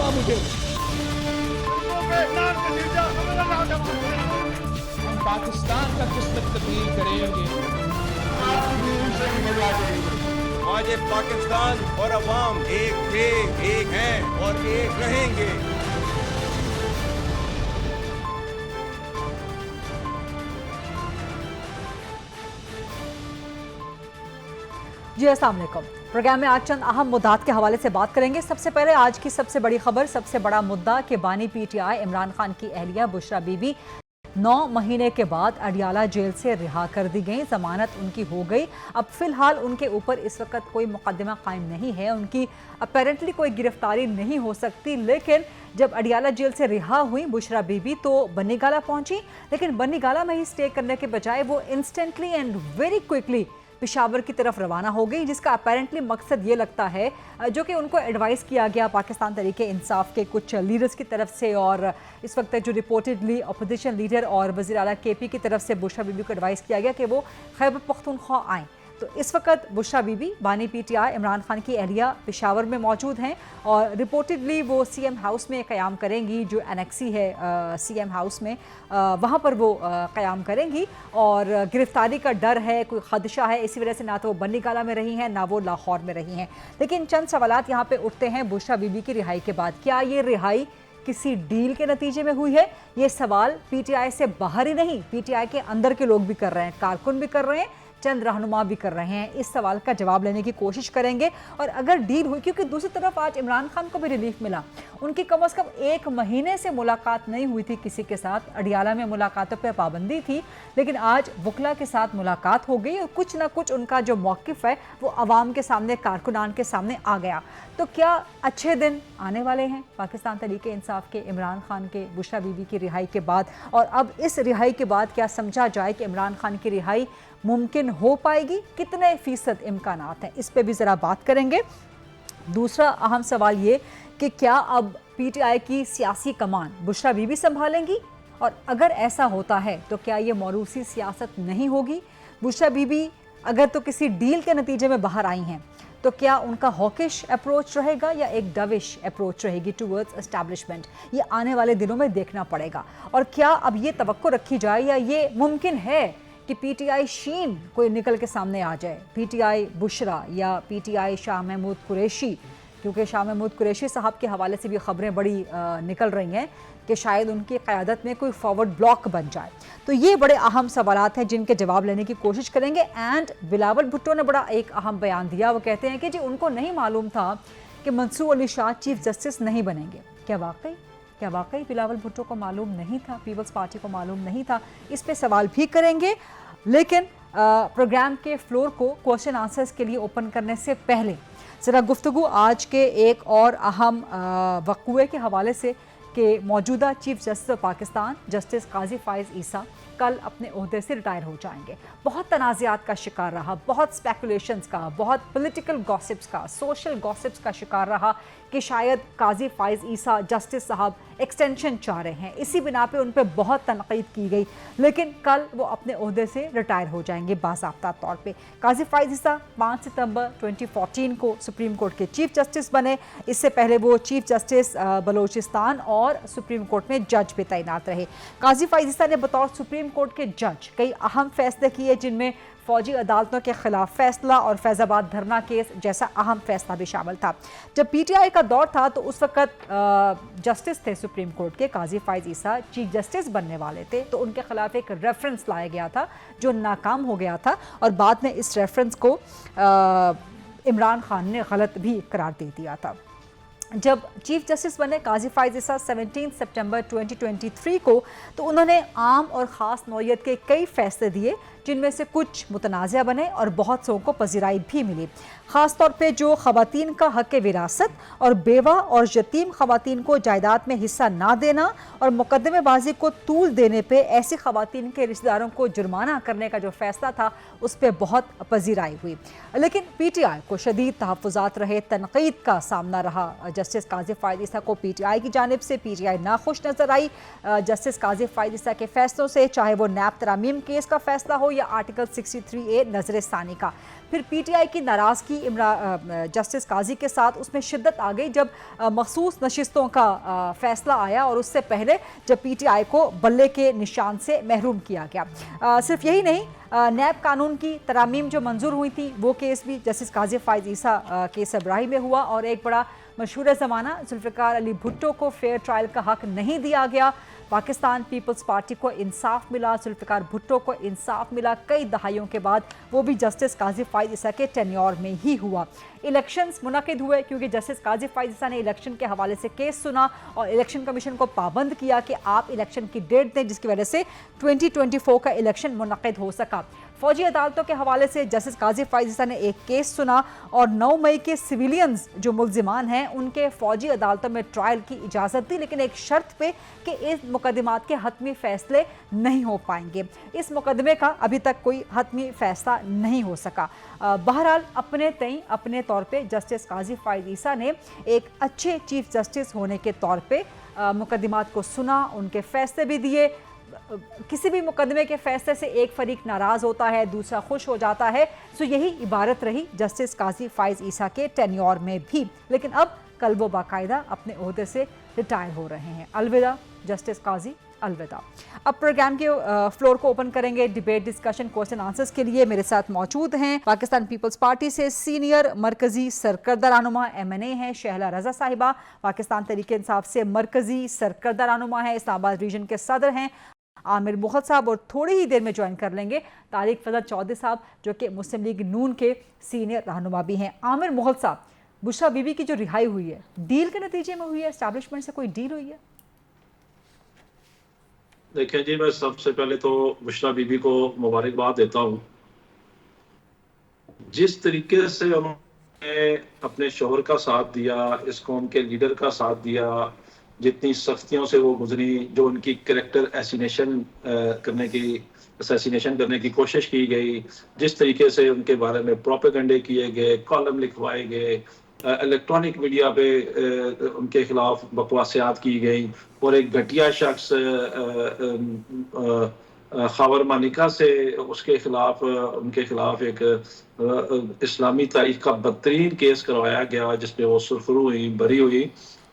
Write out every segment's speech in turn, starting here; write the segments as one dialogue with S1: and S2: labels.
S1: होगा मुझे। हम पाकिस्तान का किस्मत तब्दील करेंगे।
S2: आज ये पाकिस्तान और अवाम एक थे, एक हैं और एक रहेंगे।
S3: जी अस्सलाम वालेकुम। प्रोग्राम में आज चंद अहम मुद्दात के हवाले से बात करेंगे। सबसे पहले आज की सबसे बड़ी खबर, सबसे बड़ा मुद्दा कि बानी पीटीआई इमरान खान की अहलिया बुशरा बीबी 9 महीने के बाद अडियाला जेल से रिहा कर दी गई। जमानत उनकी हो गई। अब फिलहाल उनके ऊपर इस वक्त कोई मुकदमा कायम नहीं है, उनकी अपेरेंटली कोई गिरफ्तारी नहीं हो सकती। लेकिन जब अडियाला जेल से रिहा हुई बुशरा बीबी तो बन्नी गाला पहुंची, लेकिन बन्नी गाला में ही स्टे करने के बजाय वो instantly and very quickly Peshawar की तरफ रवाना हो गई, जिसका अपेरेंटली मकसद ये लगता है, जो कि उनको एडवाइस किया गया पाकिस्तान तरीके इंसाफ के कुछ लीडर्स की तरफ से, और इस वक्त जो रिपोर्टेडली अपोजिशन लीडर और वज़ीर आला केपी की तरफ से बुशरा बीबी को एडवाइस किया गया कि वो खैबर पख्तूनख्वा आएँ। तो इस वक्त बुशरा बीबी बानी पीटीआई इमरान खान की अहलिया पेशावर में मौजूद हैं और रिपोर्टेडली वो सीएम हाउस में क़याम करेंगी, जो एनेक्सी है सीएम हाउस में, वहाँ पर वो क़याम करेंगी। और गिरफ्तारी का डर है, कोई खदशा है, इसी वजह से ना तो वो बन्नी गाला में रही हैं ना वो लाहौर में रही हैं। लेकिन चंद सवालात यहाँ पर उठते हैं बुशरा बीबी की रिहाई के बाद। क्या ये रिहाई किसी डील के नतीजे में हुई है? ये सवाल पीटीआई से बाहर ही नहीं, पीटीआई के अंदर के लोग भी कर रहे हैं, कारकुन भी कर रहे हैं, चंद रहनुमा भी कर रहे हैं। इस सवाल का जवाब लेने की कोशिश करेंगे। और अगर डील हुई, क्योंकि दूसरी तरफ आज इमरान खान को भी रिलीफ मिला, उनकी कम से कम 1 महीने से मुलाकात नहीं हुई थी किसी के साथ, अडियाला में मुलाकातों पर पाबंदी थी, लेकिन आज वकला के साथ मुलाकात हो गई और कुछ ना कुछ उनका जो मौक़िफ़ है वो अवाम के सामने, कारकुनान के सामने आ गया। तो क्या अच्छे दिन आने वाले हैं पाकिस्तान तरीके इंसाफ के इमरान खान के बुशरा बीबी की रिहाई के बाद? और अब इस रिहाई के बाद क्या समझा जाए कि इमरान खान की रिहाई मुमकिन हो पाएगी? कितने फ़ीसद इम्कानात हैं, इस पे भी ज़रा बात करेंगे। दूसरा अहम सवाल ये कि क्या अब पीटीआई की सियासी कमान बुशरा बीबी संभालेंगी? और अगर ऐसा होता है तो क्या ये मौरूसी सियासत नहीं होगी? बुशरा बीबी अगर तो किसी डील के नतीजे में बाहर आई हैं तो क्या उनका हॉकिश अप्रोच रहेगा या एक डविश अप्रोच रहेगी टूवर्ड्स एस्टैब्लिशमेंट? ये आने वाले दिनों में देखना पड़ेगा। और क्या अब ये तवक्को रखी जाए या ये मुमकिन है कि पीटीआई शीन कोई निकल के सामने आ जाए, पीटीआई बुशरा या पीटीआई शाह महमूद कुरैशी? क्योंकि शाह महमूद कुरैशी साहब के हवाले से भी खबरें बड़ी निकल रही हैं कि शायद उनकी क़यादत में कोई फॉरवर्ड ब्लॉक बन जाए। तो ये बड़े अहम सवालात हैं जिनके जवाब लेने की कोशिश करेंगे। एंड बिलावल भुट्टो ने बड़ा एक अहम बयान दिया। वो कहते हैं कि जी उनको नहीं मालूम था कि मंसूर अली शाह चीफ जस्टिस नहीं बनेंगे। क्या वाकई बिलावल भुट्टो को मालूम नहीं था? पीपल्स पार्टी को मालूम नहीं था? इस पे सवाल भी करेंगे। लेकिन प्रोग्राम के फ्लोर को क्वेश्चन आंसर्स के लिए ओपन करने से पहले ज़रा गुफ्तगू आज के एक और अहम वक़ूए के हवाले से कि मौजूदा chief justice of Pakistan justice Qazi Faez Isa कल अपने ओहदे से रिटायर हो जाएंगे। बहुत तनाज़ात का शिकार रहा, बहुत स्पेकुलेशंस का, बहुत पॉलिटिकल गॉसिप्स का, सोशल गॉसिप्स का शिकार रहा कि शायद काजी फ़ाइज़ ईसा जस्टिस साहब एक्सटेंशन चाह रहे हैं। इसी बिना पे उन पर बहुत तनक़ीद की गई, लेकिन कल वो अपने ओहदे से रिटायर हो जाएंगे बाज़ाब्ता तौर पे। काजी फ़ाइज़ ईसा 5 सितंबर 2014 को सुप्रीम कोर्ट के चीफ जस्टिस बने। इससे पहले वो चीफ जस्टिस बलोचिस्तान और सुप्रीम कोर्ट में जज पे तैनात रहे। काजी फ़ाइज़ ईसा ने बतौर सुप्रीम कोर्ट के जज कई अहम फैसले किए, जिनमें फौजी अदालतों के खिलाफ फैसला और फैज़ाबाद धरना केस जैसा अहम फैसला भी शामिल था। जब पीटीआई का दौर था तो उस वक्त जस्टिस थे सुप्रीम कोर्ट के काजी फ़ाइज़ ईसा, चीफ जस्टिस बनने वाले थे, तो उनके खिलाफ एक रेफरेंस लाया गया था जो नाकाम हो गया था और बाद में इस रेफरेंस को इमरान खान ने गलत भी करार दे दिया था। जब चीफ जस्टिस बने काजी फ़ाइज़ ईसा 17 सितंबर 2023 को, तो उन्होंने आम और ख़ास नौइयत के कई फैसले दिए, जिनमें से कुछ मुतनाज़ा बने और बहुत सौ को पज़ीराई भी मिली। ख़ास तौर पे जो ख़वातीन का हक़ विरासत और बेवा और यतीम ख़वातीन को जायदाद में हिस्सा ना देना और मुकदमेबाजी को तूल देने पे ऐसी ख़वातीन के रिश्तेदारों को जुर्माना करने का जो फ़ैसला था, उस पर बहुत पज़ीराई हुई। लेकिन पीटीआई को शदीद तहफ़्फ़ुज़ात रहे, तनक़ीद का सामना रहा। जस्टिस काजी फ़ाइज़ ईसा को पीटीआई की जानिब से पीटीआई नाखुश नज़र आई जस्टिस काजी फ़ाइज़ ईसा के फ़ैसलों से, चाहे वो नैब तरामीम केस का फ़ैसला हो या आर्टिकल 63A नज़र सानी का। फिर पीटीआई की नाराज़गी जस्टिस काजी के साथ उसमें शिद्दत आ गई जब मखसूस नशिस्तों का फैसला आया, और उससे पहले जब पीटीआई को बल्ले के निशान से महरूम किया गया। सिर्फ यही नहीं, नैब कानून की तरामीम जो मंजूर हुई थी वो केस भी जस्टिस काजी फाइज ईसा के सबराही में हुआ, और एक बड़ा मशहूर ज़माना जुल्फ़िकार अली भुट्टो को फेयर ट्रायल का हक नहीं दिया गया। पाकिस्तान पीपल्स पार्टी को इंसाफ मिला, जुल्फ़िकार भुट्टो को इंसाफ मिला कई दहाइयों के बाद, वो भी जस्टिस काजी फाइज ईसा के टेन्योर में ही हुआ। इलेक्शंस मुनक़िद हुए क्योंकि जस्टिस काजी फाइज ईसा ने इलेक्शन के हवाले से केस सुना और इलेक्शन कमीशन को पाबंद किया कि आप इलेक्शन की डेट दें, जिसकी वजह से 2024 का इलेक्शन मुनक़िद हो सका। फौजी अदालतों के हवाले से जस्टिस काजी फाइज ईसा ने एक केस सुना और 9 मई के सिविलियंस जो मुल्जिमान हैं उनके फौजी अदालतों में ट्रायल की इजाज़त दी, लेकिन एक शर्त पे कि इस मुकदमात के हतमी फैसले नहीं हो पाएंगे। इस मुकदमे का अभी तक कोई हतमी फैसला नहीं हो सका। बहरहाल अपने तय अपने तौर पे जस्टिस काजी फाइज ईसा ने एक अच्छे चीफ जस्टिस होने के तौर पे मुकदमात को सुना, उनके फैसले भी दिए। किसी भी मुकदमे के फैसले से एक फरीक नाराज़ होता है, दूसरा खुश हो जाता है, सो यही इबारत रही जस्टिस काजी फाइज ईसा के टेन्योर में भी। लेकिन अब कल वो बाकायदा अपने ओहदे से रिटायर हो रहे हैं। अलविदा जस्टिस काजी, अलविदा। अब प्रोग्राम के फ्लोर को ओपन करेंगे डिबेट, डिस्कशन, क्वेश्चन आंसर्स के लिए। मेरे साथ मौजूद हैं पाकिस्तान पीपल्स पार्टी से सीनियर मरकजी सरकर्दा रहनुमा MNA हैं शहला रजा साहिबा, पाकिस्तान तहरीक इंसाफ से मरकजी सरकर्दा रहनुमा है, इस्लामाबाद रीजन के सदर हैं आमिर मुगल साहब, और थोड़ी ही देर में ज्वाइन कर लेंगे तारिक फजल चौधरी साहब जो कि मुस्लिम लीग नून के सीनियर रहनुमा भी हैं। आमिर मुगल साहब, बुशरा बीबी की जो रिहाई हुई है डील के नतीजे में हुई है, एस्टैब्लिशमेंट से कोई डील हुई है?
S4: देखिए जी, मैं सबसे पहले तो बुशरा बीबी को मुबारकबाद देता हूँ। जिस तरीके से उन्होंने अपने शोहर का साथ दिया, इस कौम के लीडर का साथ दिया, जितनी सख्तियों से वो गुजरी, जो उनकी कैरेक्टर असैसिनेशन करने की कोशिश की गई, जिस तरीके से उनके बारे में प्रोपेगेंडे किए गए, कॉलम लिखवाए गए, इलेक्ट्रॉनिक मीडिया पे उनके खिलाफ बकवासियात की गई, और एक घटिया शख्स खबर मानिका से उनके खिलाफ एक इस्लामी तारीख का बदतरीन केस करवाया गया जिसमें वो सुरखरू हुई, बरी हुई।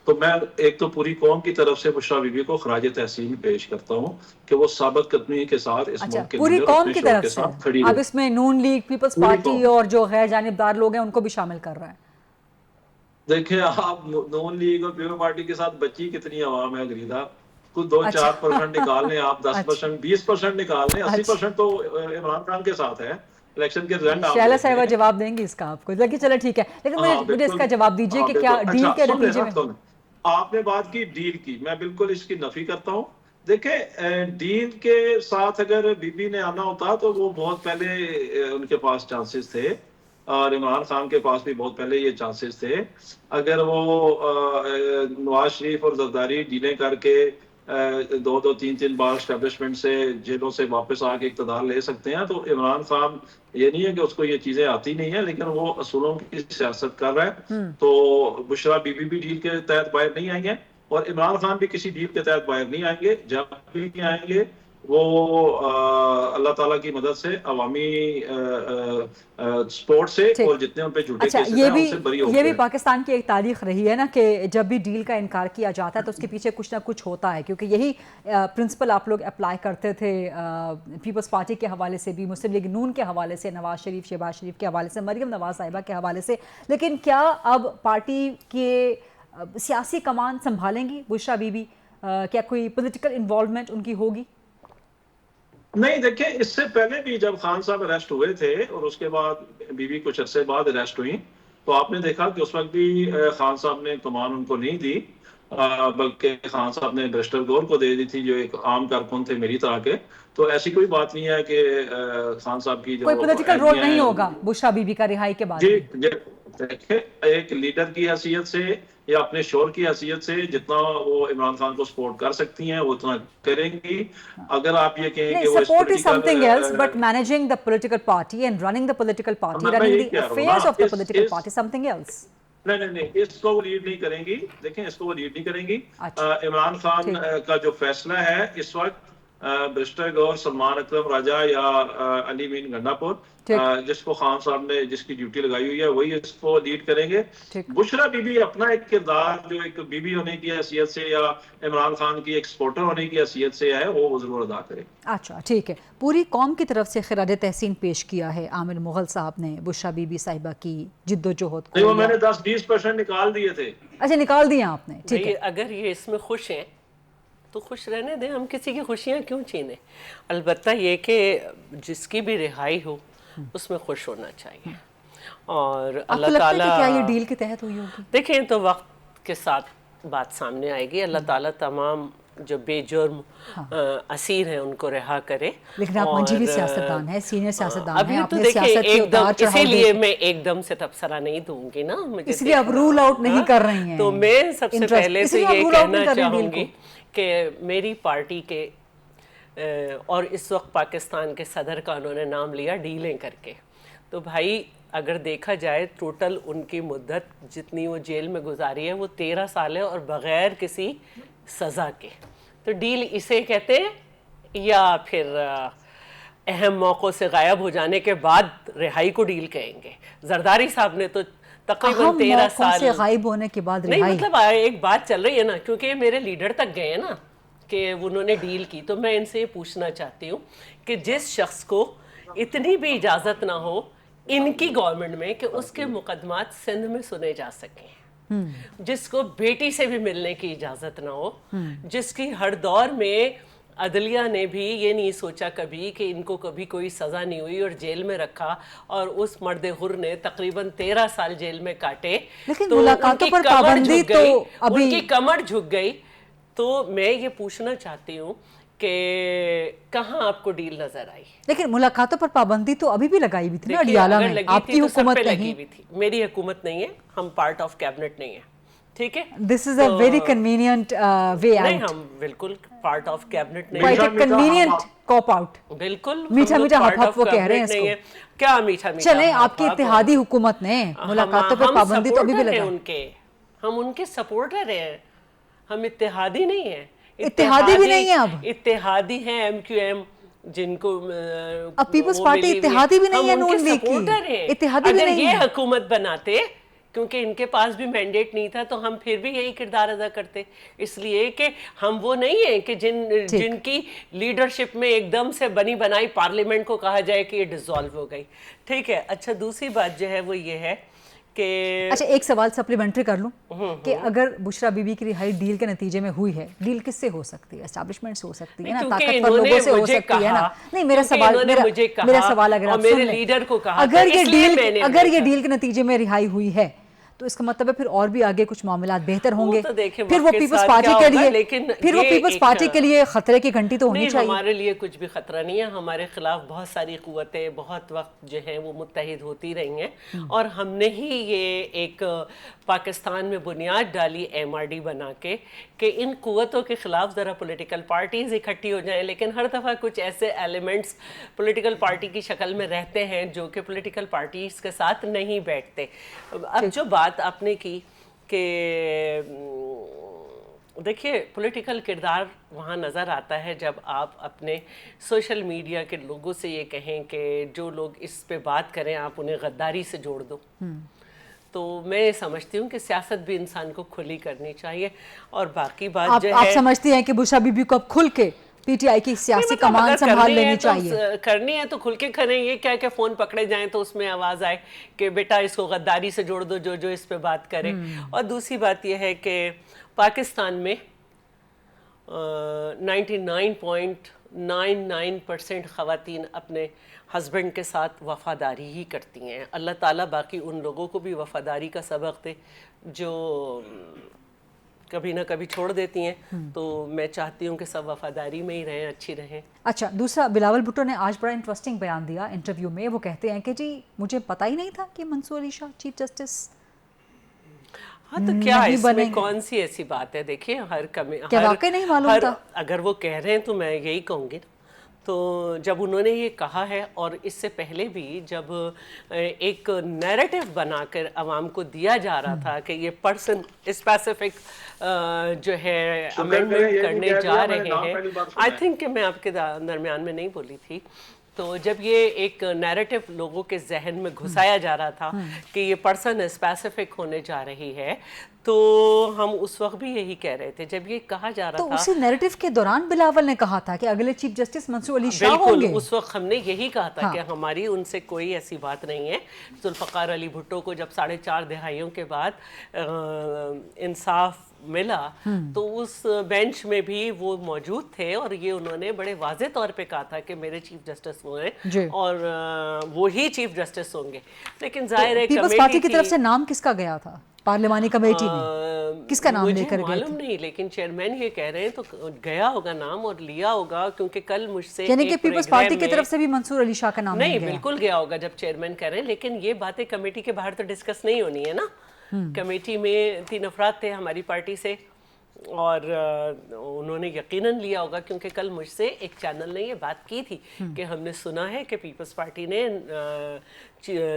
S4: तो मैं एक तो पूरी कौम की तरफ से बुशरा बीबी को खराज तहसीन पेश करता हूँ कि वो साबित कदमी के साथ इस मुल्क के
S3: पूरी कौम की तरफ से
S4: खड़ी।
S3: अब इसमें नून लीग, पीपल्स पार्टी और जो गैर जानिबदार लोग हैं उनको भी शामिल कर रहे हैं।
S4: देखिए, आप नून लीग और पीपल्स पार्टी के साथ बची कितनी आवाम है गरीदा, कुछ 2-4% निकाल लें आप, 10%, 20% निकाल लें, 80% तो इमरान खान के साथ है। इलेक्शन के रिजल्ट
S3: शैला साहिबा जवाब देंगे इसका आपको, लेकिन चलो ठीक है, लेकिन मुझे इसका जवाब दीजिए कि क्या डील के नतीजे में
S4: आपने बात की डील की, मैं बिल्कुल इसकी नफी करता हूँ। देखिए, डील के साथ अगर बीबी ने आना होता तो वो बहुत पहले उनके पास चांसेस थे, और इमरान खान के पास भी बहुत पहले ये चांसेस थे। अगर वो नवाज शरीफ और जरदारी डीलें करके 2-3 बार एस्टेब्लिशमेंट से जेलों से वापस आके इक़्तिदार ले सकते हैं, तो इमरान खान ये नहीं है कि उसको ये चीजें आती नहीं है, लेकिन वो असूलों की सियासत कर रहा है। तो बुशरा बीबी भी डील के तहत बाहर नहीं आएंगे और इमरान खान भी किसी डील के तहत बाहर नहीं आएंगे। जब भी आएंगे वो अल्लाह ताला की मदद से अवामी सपोर्ट से और जितने उन पे झूठे केसेस हैं उनसे बरी हो गए।
S3: ये भी पाकिस्तान की एक तारीख रही है ना कि जब भी डील का इनकार किया जाता है तो उसके पीछे कुछ ना कुछ होता है, क्योंकि यही प्रिंसिपल आप लोग अप्लाई करते थे पीपल्स पार्टी के हवाले से भी, मुस्लिम लीग नून के हवाले से, नवाज शरीफ, शहबाज शरीफ के हवाले से, मरियम नवाज साहिबा के हवाले से। लेकिन क्या अब पार्टी के सियासी कमान संभालेंगी बुशरा बीबी? क्या कोई पॉलिटिकल इन्वॉल्वमेंट उनकी होगी?
S4: नहीं, देखिए, इससे पहले भी जब खान साहब अरेस्ट हुए थे और उसके बाद बीबी कुछ अरसे बाद अरेस्ट हुई, तो आपने देखा कि उस वक्त भी खान साहब ने कमान उनको नहीं दी, बल्कि खान साहब ने बैरिस्टर गौर को दे दी थी जो एक आम कारकुन थे मेरी तरह के। तो ऐसी कोई बात नहीं है कि खान साहब की जो
S3: कोई पॉलिटिकल रोल नहीं होगा बुशरा बीबी का रिहाई के बाद।
S4: जी, देखिए, एक लीडर की हैसियत से या अपने शोर की हैसियत से जितना वो इमरान खान को सपोर्ट कर सकती हैं वो उतना करेंगी। अगर आप ये कहें कि वो
S3: support is something else, but managing the political party and running the political party, running the affairs of the political party, something else.
S4: नहीं, इसको वो लीड नहीं करेंगी। देखें, इसको वो लीड नहीं करेंगी। इमरान खान का जो फैसला है इस वक्त बैरिस्टर गौर सलमान अकरम राजा या अली मीन गंडापुर, जिसको खान साहब ने जिसकी ड्यूटी लगाई हुई है वही इसको लीड करेंगे। बुशरा बीबी अपना एक किरदार जो एक बीबी होने की हैसियत से या इमरान खान की एक सपोर्टर होने की हैसियत से है वो जरूर अदा करे।
S3: अच्छा ठीक है, पूरी कौम की तरफ से खिराज तहसीन पेश किया है आमिर मुगल साहब ने बुशरा बीबी साहिबा की जिद्दोजहद को।
S4: वो मैंने 10-20% निकाल दिए थे।
S3: अच्छा निकाल दिए आपने, ठीक है।
S5: अगर ये इसमें खुश हैं तो खुश रहने दें, हम किसी की खुशियाँ क्यों छीने। अलबत्ता ये कि जिसकी भी रिहाई हो उसमें खुश होना चाहिए। और अल्लाह ताला,
S3: क्या ये डील के तहत हुई होगी?
S5: देखें तो वक्त के साथ बात सामने आएगी। अल्लाह ताला तमाम जो बेजुर्म असीर हैं उनको रिहा करे।
S3: लेकिन आप मंजीवी सियासतदान हैं, सीनियर सियासतदान
S5: अभी
S3: हैं,
S5: तो
S3: आपने
S5: देखिए
S3: सियासत के
S5: एकदम,
S3: उतार चढ़ाव
S5: इसीलिए मैं एकदम से तबसरा नहीं दूंगी ना, मुझे
S3: इसलिए आप रूल आउट नहीं कर रही हैं।
S5: तो मैं सबसे पहले तो ये कहना चाहूंगी कि मेरी पार्टी के और इस वक्त पाकिस्तान के सदर का उन्होंने नाम लिया डीलें करके, तो भाई अगर देखा जाए टोटल उनकी मुद्दत जितनी वो जेल में गुजारी है वो 13 साल है और बग़ैर किसी सज़ा के। तो डील इसे कहते हैं या फिर अहम मौक़ों से गायब हो जाने के बाद रिहाई को डील कहेंगे। जरदारी साहब ने तो तकरीबन 13 साल
S3: से गायब होने के बाद
S5: नहीं, मतलब एक बात चल रही है ना, क्योंकि मेरे लीडर तक गए हैं ना कि उन्होंने डील की, तो मैं इनसे ये पूछना चाहती हूँ कि जिस शख्स को इतनी भी इजाज़त ना हो इनकी गवर्नमेंट में कि उसके मुकदमात सिंध में सुने जा सकें, जिसको बेटी से भी मिलने की इजाज़त ना हो, जिसकी हर दौर में अदलिया ने भी ये नहीं सोचा कभी कि इनको कभी कोई सज़ा नहीं हुई और जेल में रखा, और उस मर्द हुर ने तकरीबन 13 साल जेल में काटे।
S3: लेकिन
S5: तो
S3: मुलाकातों पर पाबंदी तो अभी
S5: उनकी कमर झुक गई। तो मैं ये पूछना चाहती हूँ कि कहाँ आपको डील नजर आई?
S3: लेकिन मुलाकातों पर पाबंदी तो अभी भी लगाई हुई थी ना अडियाला में, आपकी हुकूमत नहीं
S5: थी, मेरी हुकूमत नहीं है, हम पार्ट ऑफ कैबिनेट नहीं है, ठीक है।
S3: This is a very convenient way out.
S5: नहीं, हम बिल्कुल पार्ट ऑफ कैबिनेट नहीं
S3: quite a convenient cop out.
S5: बिल्कुल
S3: मीठा मीठा हफ वो कह रहे हैं इसको।
S5: क्या मीठा मीठा?
S3: चलें, आपकी इत्तेहादी हुकूमत ने मुलाकातों पर पाबंदी तो अभी भी लगाई।
S5: उनके हम उनके सपोर्टर हैं, हम इत्तेहादी नहीं है।
S3: इत्तेहादी भी नहीं है, अब
S5: इत्तेहादी हैं MQM जिनको
S3: अब पीपल्स पार्टी इत्तेहादी भी नहीं है नून लीग की, इत्तेहादी भी नहीं है।
S5: ये हुकूमत बनाते क्योंकि इनके पास भी मैंडेट नहीं था तो हम फिर भी यही किरदार अदा करते, इसलिए कि हम वो नहीं है कि जिनकी लीडरशिप में एकदम से बनी बनाई पार्लियामेंट को कहा जाए कि ये डिसॉल्व हो गई, ठीक है। अच्छा, दूसरी बात जो है वो ये है कि
S3: अच्छा एक सवाल सप्लीमेंट्री कर लूं कि अगर बुशरा बीबी की रिहाई डील के नतीजे में हुई है, डील किससे हो सकती है? एस्टैब्लिशमेंट से हो सकती है ना, ताकतवर लोगों से हो सकती है ना। नहीं, मेरा सवाल अगर आप सुन लें, अगर ये डील के नतीजे में रिहाई हुई है तो इसका मतलब है फिर और भी आगे कुछ मामलात बेहतर होंगे,
S5: तो
S3: फिर वो पीपल्स पार्टी के लिए, फिर वो पीपल्स पार्टी के लिए खतरे की घंटी तो होनी चाहिए।
S5: हमारे लिए कुछ भी खतरा नहीं है, हमारे खिलाफ बहुत सारी कुव्वतें बहुत वक्त जो है वो मुत्तहिद होती रही हैं और हमने ही ये एक पाकिस्तान में बुनियाद डाली MRD बना के कि इन कुव्वतों के खिलाफ ज़रा पॉलिटिकल पार्टीज इकट्ठी हो जाएं, लेकिन हर दफ़ा कुछ ऐसे एलिमेंट्स पॉलिटिकल पार्टी की शक्ल में रहते हैं जो कि पॉलिटिकल पार्टीज के साथ नहीं बैठते। अब जो बात आपने की कि देखिए पॉलिटिकल किरदार वहाँ नज़र आता है जब आप अपने सोशल मीडिया के लोगों से ये कहें कि जो लोग इस पे बात करें आप उन्हें गद्दारी से जोड़ दो। तो मैं समझती हूँ कि सियासत भी इंसान को खुली करनी चाहिए। और बाकी बात जो है,
S3: आप समझती हैं कि बुशरा बीबी को अब खुल के PTI की सियासी कमान संभाल लेनी चाहिए?
S5: करनी है तो खुल के करें, ये क्या कि फोन पकड़े जाएं तो उसमें आवाज आए कि बेटा इसको गद्दारी से जोड़ दो जो इस पे बात करे। और दूसरी बात ये है कि पाकिस्तान में 99.99% ख़वातीन अपने हस्बैंड के साथ वफ़ादारी ही करती हैं। अल्लाह ताला बाकी उन लोगों को भी वफ़ादारी का सबक दे जो कभी ना कभी छोड़ देती हैं। तो मैं चाहती हूँ कि सब वफ़ादारी में ही रहें, अच्छी रहें।
S3: अच्छा, दूसरा बिलावल भुट्टो ने आज बड़ा इंटरेस्टिंग बयान दिया इंटरव्यू में। वो कहते हैं कि जी मुझे पता ही नहीं था कि मंसूर अली शाह चीफ जस्टिस।
S5: हाँ तो क्या इसमें कौन सी ऐसी बात है? देखिए हर
S3: क्या वाकई नहीं मालूम था?
S5: अगर वो कह रहे हैं तो मैं यही कहूँगी, तो जब उन्होंने ये कहा है, और इससे पहले भी जब एक नैरेटिव बनाकर आवाम को दिया जा रहा था कि ये पर्सन स्पेसिफिक जो है अमेंडमेंट करने जा रहे हैं, आई थिंक कि मैं आपके दरमियान में नहीं बोली थी, तो जब ये एक नैरेटिव लोगों के जहन में घुसाया जा रहा था कि ये पर्सन स्पेसिफिक होने जा रही है, तो हम उस वक्त भी यही कह रहे थे जब ये कहा जा रहा
S3: तो
S5: था।
S3: उसी नैरेटिव के दौरान बिलावल ने कहा था कि अगले चीफ जस्टिस मंसूर अली शाह
S5: बिल्कुल,
S3: होंगे।
S5: उस वक्त हमने यही कहा था कि हमारी उनसे कोई ऐसी बात नहीं है। जुल्फ़िकार अली भुट्टो को जब 4.5 दहाइयों के बाद इंसाफ मिला तो उस बेंच में भी वो मौजूद थे, और ये उन्होंने बड़े वाज़े तौर पे कहा था कि मेरे चीफ जस्टिस वो हैं और वो ही चीफ जस्टिस होंगे। लेकिन जाहिर है
S3: पीपल्स पार्टी की तरफ से नाम किसका गया था पार्लिमानी कमेटी में, किसका नाम लेकर गए?
S5: मालूम नहीं, लेकिन चेयरमैन ये कह रहे हैं तो गया होगा नाम और लिया होगा, क्योंकि कल मुझसे
S3: यानी कि पीपल्स पार्टी की तरफ से भी मंसूर अली शाह का नाम
S5: नहीं बिल्कुल गया होगा जब चेयरमैन कह रहे हैं, लेकिन ये बातें कमेटी के बाहर तो डिस्कस नहीं होनी है ना। कमेटी में 3 अफराद थे हमारी पार्टी से, और उन्होंने यकीनन लिया होगा, क्योंकि कल मुझसे एक चैनल ने ये बात की थी कि हमने सुना है कि पीपल्स पार्टी ने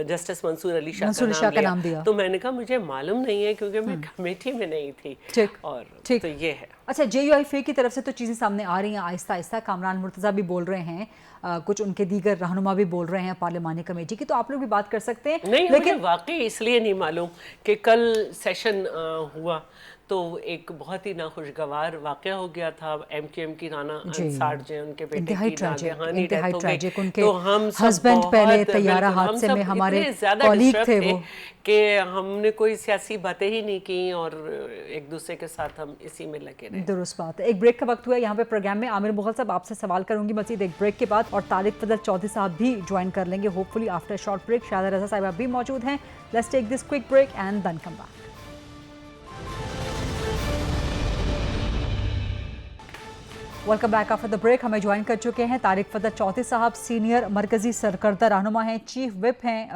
S5: जस्टिस मंसूर अली शाह का नाम दिया। तो मैंने कहा मुझे मालूम नहीं है, क्योंकि मैं कमेटी में नहीं थी। और तो ये है।
S3: अच्छा, JUIF की तरफ से तो चीज़ें सामने आ रही हैं आहिस्ता आहिस्ता। कामरान मुर्तज़ा भी बोल रहे हैं, कुछ उनके दीगर रहनुमा भी बोल रहे हैं पार्लिमानी कमेटी की, तो आप लोग भी बात कर सकते हैं।
S5: नहीं, लेकिन वाकई इसलिए नहीं मालूम कि कल सेशन हुआ तो एक बहुत ही नाखुशगवार वाक़या हो गया था। MQM की राना अंसार जो उनके बेटे की नागहानी डेथ हो गई, तो हम हस्बैंड पहले तैयारा हादसे में हमारे कॉलीग थे वो, कि हमने कोई सियासी बातें ही नहीं की और एक दूसरे के साथ हम इसी में लगे रहे।
S3: दुरुस्त बात है। एक ब्रेक का वक्त हुआ यहाँ पे प्रोग्राम में। आमिर मुगल साहब आपसे सवाल करूंगी मजीद एक ब्रेक के बाद, और तारिक फजल चौधरी साहब भी ज्वाइन कर लेंगे hopefully after short break. Shahida Raza Sahiba भी मौजूद हैं। Let's take this quick break and then come back. Welcome back after the break. हमें ज्वाइन कर चुके हैं तारिक फजल चौधरी साहब, सीनियर मरकजी सरकर्दा रहनुमा हैं, चीफ विप हैं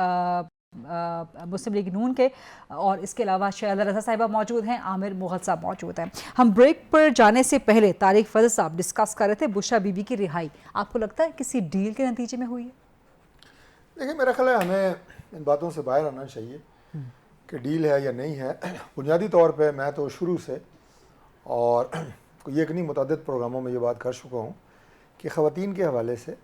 S3: मुस्लिम लीग नून के, और इसके अलावा शाहदा रजा साहिबा मौजूद हैं, आमिर मुगल साहब मौजूद हैं। हम ब्रेक पर जाने से पहले तारिक फजल साहब डिस्कस कर रहे थे बुशरा बीबी की रिहाई। आपको लगता है किसी डील के नतीजे में हुई है?
S6: देखिए, मेरा ख्याल है हमें इन बातों से बाहर आना चाहिए कि डील है या नहीं है। बुनियादी तौर पर मैं तो शुरू से और ये नहीं मुतअद्दिद प्रोग्रामों में ये बात कर चुका हूँ कि ख़वातीन के हवाले से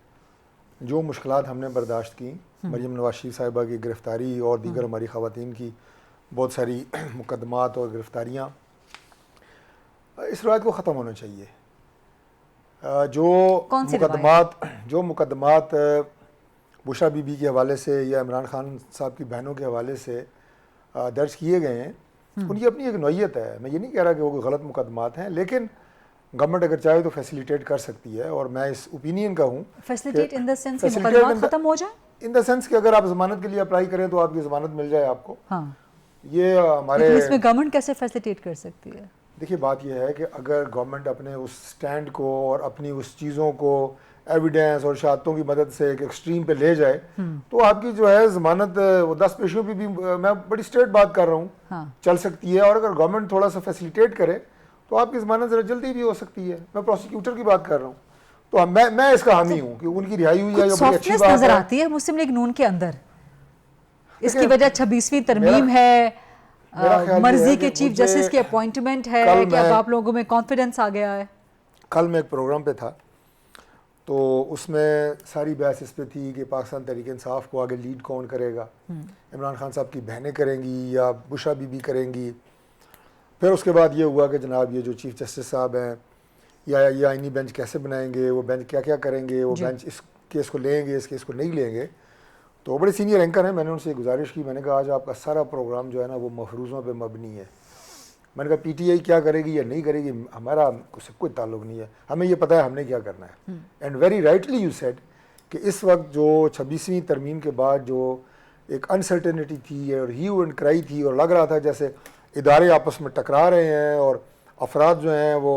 S6: जो मुश्किलात हमने बर्दाश्त की, मरियम नवाज शरीफ साहिबा की गिरफ़्तारी और दीगर हमारी ख़वातीन की बहुत सारी मुकदमात और गिरफ़्तारियाँ, इस रवायत को ख़त्म होना चाहिए। जो मुकदमात बुशरा बीबी के हवाले से या इमरान खान साहब की बहनों के हवाले से दर्ज किए गए हैं, उनकी अपनी एक नौइयत है। मैं ये नहीं कह रहा कि वो कोई गलत मुकदमात हैं, लेकिन गवर्नमेंट अगर चाहे तो फैसिलिटेट कर सकती है, और मैं इस ओपिनियन का हूँ।
S3: फैसिलिटेट इन द सेंस कि मुकदमा खत्म हो जाए,
S6: इन द सेंस कि अगर आप जमानत के लिए अप्लाई करें तो आपकी जमानत मिल जाए आपको।
S3: हाँ।
S6: ये हमारे
S3: इसमें गवर्नमेंट कैसे फैसिलिटेट कर सकती है?
S6: देखिए, बात यह है कि अगर गवर्नमेंट अपने उस स्टैंड को और अपनी उस चीज़ों को एविडेंस और शहादतों की मदद से एक एक्सट्रीम पे ले जाए, तो आपकी जो है जमानत 10 पेशियों पे भी, मैं बड़ी स्ट्रेट बात कर रहा हूँ,
S3: हाँ।
S6: चल सकती है। और अगर गवर्नमेंट थोड़ा सा फैसिलिटेट करे तो आपकी जमानत जरा जल्दी भी हो सकती है। मैं प्रोसिक्यूटर की बात कर रहा हूँ, तो मैं इसका हामी हूँ कि उनकी रिहाई हुई है, बड़ी अच्छी बात
S3: नजर आती है मुस्लिम लीग नून के अंदर। इसकी वजह 26वीं तरमीम है, मर्जी के चीफ जस्टिस की अपॉइंटमेंट है कि अब आप लोगों में कॉन्फिडेंस आ गया है।
S6: कल मैं एक प्रोग्राम पे था, तो उसमें सारी बहस इस पे थी कि पाकिस्तान तहरीक इंसाफ को आगे लीड कौन करेगा, इमरान खान साहब की बहनें करेंगी या बुशरा बीबी करेंगी। फिर उसके बाद ये हुआ कि जनाब ये जो चीफ जस्टिस साहब हैं या आईनी बेंच कैसे बनाएंगे, वो बेंच क्या क्या करेंगे, वो बेंच इस केस को लेंगे, इस केस को नहीं लेंगे। तो बड़े सीनियर एंकर हैं, मैंने उनसे गुजारिश की, मैंने कहा आज आपका सारा प्रोग्राम जो है ना वो मफरूज़ों पे मबनी है। मैंने कहा PTI क्या करेगी या नहीं करेगी हमारा उससे कोई ताल्लुक़ नहीं है, हमें ये पता है हमने क्या करना है। And very rightly you said कि इस वक्त जो 26वीं तरमीम के बाद जो एक अनसर्टेनिटी थी और ह्यू एंड क्राई थी, और लग रहा था जैसे इदारे आपस में टकरा रहे हैं और अफराद जो हैं वो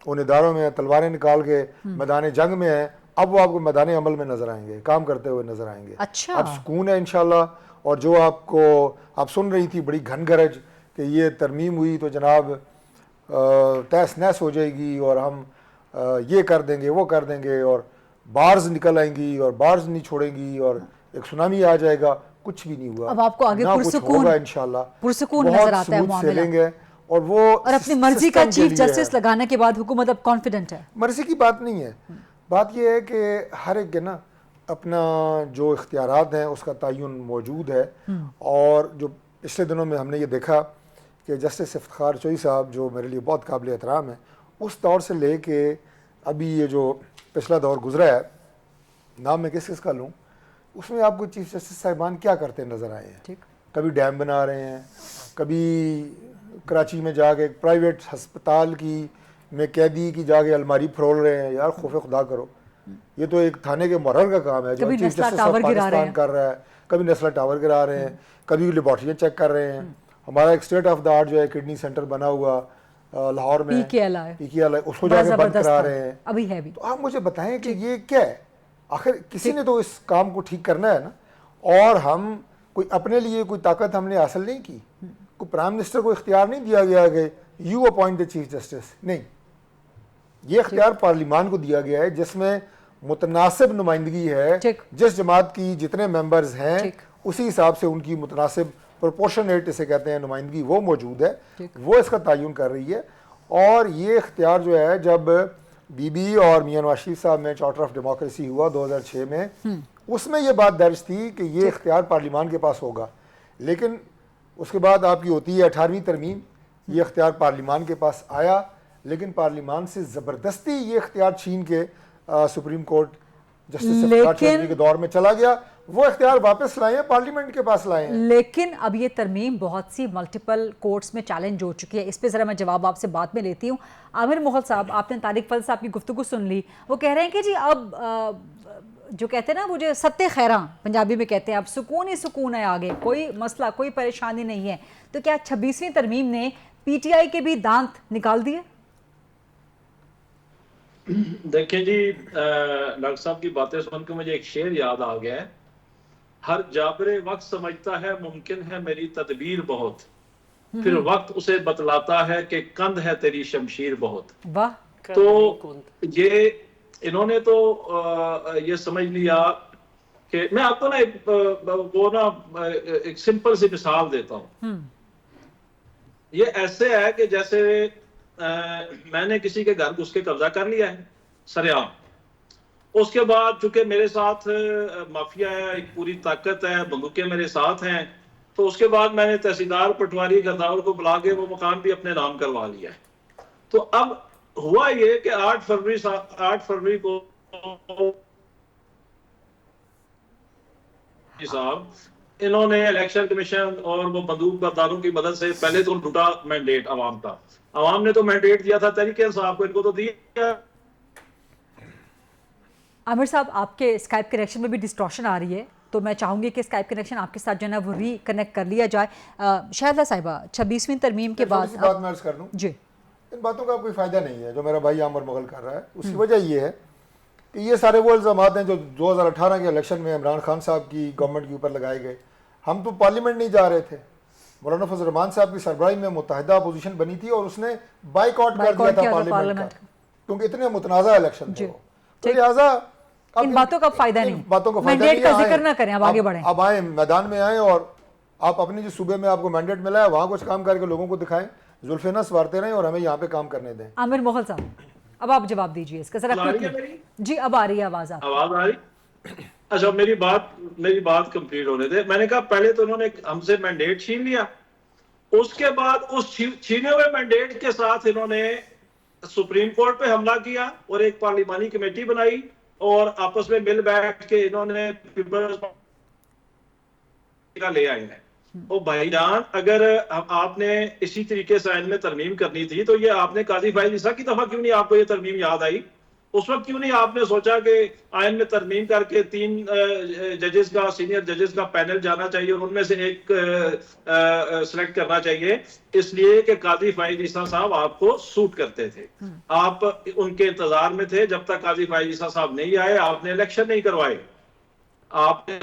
S6: उन इदारों में तलवारें निकाल के मैदान जंग में हैं, अब वो आपको मैदान अमल में नजर आएंगे, काम करते हुए नजर आएंगे।
S3: अच्छा।
S6: अब सुकून है इंशाल्लाह। और जो आप सुन रही थी बड़ी घन गरज कि ये तरमीम हुई तो जनाब तहस नहस हो जाएगी और हम ये कर देंगे वो कर देंगे, और बार्स निकल आएंगी और बार्स नहीं छोड़ेंगी और एक सुनामी आ जाएगा, कुछ भी नहीं हुआ।
S3: अब आपको आगे पुरसुकून
S6: इंशाल्लाह
S3: पुरसुकून नजर आता है मामला,
S6: है और वो
S3: और अपनी मर्जी का चीफ जस्टिस लगाने के बाद हुकूमत अब कॉन्फिडेंट है।
S6: मर्जी की बात नहीं है, बात यह है कि हर एक के ना अपना जो इख्तियारात हैं उसका तयन मौजूद है। और जो पिछले दिनों में हमने ये देखा कि जस्टिस इफ्तिखार चोई साहब जो मेरे लिए बहुत काबिल एहतराम है, उस दौर से ले के अभी ये जो पिछला दौर गुजरा है, नाम मैं किस का लूँ, उसमें आपको चीफ जस्टिस साहिबान क्या करते नज़र आए हैं।
S3: ठीक,
S6: कभी डैम बना रहे हैं, कभी कराची में जाके प्राइवेट हस्पताल की में कैदी की जाके अलमारी फरोल रहे हैं। यार खौफ खुदा करो, ये तो एक थाने के मुहर्रर का काम है जो
S3: कभी
S6: चीफ
S3: नस्ला
S6: जस्टिस
S3: टावर
S6: ऑफ
S3: गिरा रहे
S6: पाकिस्तान
S3: हैं,
S6: कर रहा है, कभी नस्ला टावर गिरा रहे हैं, कभी लेबॉर्ट्रियाँ चेक कर रहे हैं। हमारा एक स्टेट ऑफ द आर्ट जो है किडनी सेंटर बना हुआ लाहौर में, PKLI, उसको जाके बंद करा रहे हैं
S3: अभी है भी।
S6: तो आप मुझे बताएं कि ये क्या है? आखिर किसी ने तो इस काम को ठीक करना है ना। और हम कोई अपने लिए कोई ताकत हमने हासिल नहीं की, कोई प्राइम मिनिस्टर को इख्तियार नहीं दिया गया कि you appoint the chief justice, नहीं, ये इख्तियार पार्लियामान को दिया गया है जिसमें मुतनासिब नुमाइंदगी है। जिस जमात की जितने मेंबर्स हैं उसी हिसाब से उनकी मुतनासिब प्रोपोर्शनेट इसे कहते हैं नुमाइंदगी वो मौजूद है, वो इसका तयन कर रही है। और ये इख्तियार जो है जब बीबी और मियां नवाज शरीफ साहब में चार्टर ऑफ डेमोक्रेसी हुआ 2006 में, उसमें ये बात दर्ज थी कि ये इख्तियार पार्लियामान के पास होगा। लेकिन उसके बाद आपकी होती है 18वीं तरमीम, ये इख्तियार पार्लियामान के पास आया, लेकिन पार्लियामान से ज़बरदस्ती ये इख्तियार छीन के supreme court justice Iftikhar Chaudhry के दौर में चला गया। वो इख्तियार वापस लाए हैं, पार्लियामेंट के पास लाए हैं।
S3: लेकिन अब ये तरमीम बहुत सी मल्टीपल कोर्ट्स में चैलेंज हो चुकी है। इस पे ज़रा मैं जवाब आपसे बाद में लेती हूँ। आमिर मुग़ल साहब, आपने तारिक फजल साहब की गुफ्तगू सुन ली, वो कह रहे हैं कि जी अब जो कहते हैं ना, वो जो सत्ते खैरा पंजाबी में कहते हैं, अब सुकून ही सुकून है, आगे कोई मसला कोई परेशानी नहीं है। तो क्या 26वीं तरमीम ने PTI के भी दांत निकाल दिए?
S4: देखिए जी, डॉक्टर साहब की बातें सुनकर मुझे एक शेर याद आ गया है, हर जाबरे वक्त समझता है मुमकिन है मेरी तदबीर बहुत, फिर वक्त उसे बतलाता है कि कंध है तेरी शमशीर बहुत।
S3: वाह।
S4: तो ये इन्होंने तो ये समझ लिया कि मैं आपको ना एक सिंपल सी मिसाल देता हूँ। ये ऐसे है कि जैसे मैंने किसी के घर घुस के कब्जा कर लिया है सरेआम, उसके बाद चूंकि मेरे साथ माफिया है, एक पूरी ताकत है, बंदूकें मेरे साथ हैं, तो उसके बाद मैंने तहसीलदार पटवारी गद्दावर को बुला के वो मकान भी अपने नाम करवा लिया है। तो अब हुआ ये कि 8 फरवरी को साहब इन्होंने इलेक्शन कमीशन और वो बंदूक बरदारों की मदद से पहले तो लूटा मैंडेट अवाम का। अवाम ने तो मैंडेट दिया था तहरीक इंसाफ को, इनको तो दिया।
S3: आमिर साहब, आपके स्काइप कनेक्शन में भी डिस्टॉर्शन आ रही है, तो मैं चाहूंगी कि स्काइप कनेक्शन आपके साथ जो है ना वो रिकनेक्ट कर लिया जाए। शाहिदा साहिबा, 26वीं तरमीम के बाद
S6: बात मैं अर्ज कर दूं
S3: जी,
S6: इन बातों का कोई फायदा नहीं है जो मेरा भाई आमिर मुग़ल कर रहा है। उसकी वजह ये है कि ये सारे वो इल्ज़ामात हैं जो 2018 के इलेक्शन में इमरान खान साहब की गवर्नमेंट के ऊपर लगाए गए। हम तो पार्लियामेंट नहीं जा रहे थे, मौलाना फजल रहमान साहब की सरबराही में मुत्तहिदा अपोजिशन बनी थी और उसने बाइकआउट कर दिया था पार्लियामेंट का, क्योंकि इतने मुतनाज़ा इलेक्शन थे। तो लिहाजा
S3: इन बातों का फायदा नहीं,
S6: बातों का फायदा
S3: मैंडेट का जिक्र ना करें, अब आगे बढ़ें।
S6: अब आए मैदान में आए और आप अपने जिस सूबे में आपको मैंडेट मिला है वहाँ कुछ काम करके लोगों को दिखाएं, जुल्फे न सवारते रहें और हमें यहाँ पे काम करने दें।
S3: आमिर मुग़ल साहब, अब आप जवाब दीजिए इसका जरा। जी, अब आ रही है आवाज
S4: आ रही। अच्छा, मेरी बात कंप्लीट होने दे। मैंने कहा पहले तो उन्होंने हमसे मैंडेट छीन लिया, उसके बाद उस छीने हुए मैंडेट के साथ इन्होंने सुप्रीम कोर्ट पे हमला किया और एक पार्लिमानी कमेटी बनाई और आपस में मिल बैठ के इन्होंने पीपल्स का ले आए हैं। तो भाईजान, अगर आपने इसी तरीके से आइन में तरमीम करनी थी तो ये आपने काजी फाइज ईसा की दफा क्यों नहीं आपको ये तरमीम याद आई? उस वक्त क्यों नहीं आपने सोचा कि आइन में तरमीम करके 3 जजेस का, सीनियर जजेस का पैनल जाना चाहिए और उनमें से एक सिलेक्ट करना चाहिए, इसलिए कि काजी फाइज ईसा साहब आपको सूट करते थे। आप उनके इंतजार में थे जब तक काजी फाइज ईसा साहब नहीं आए, आपने इलेक्शन नहीं करवाए, आपने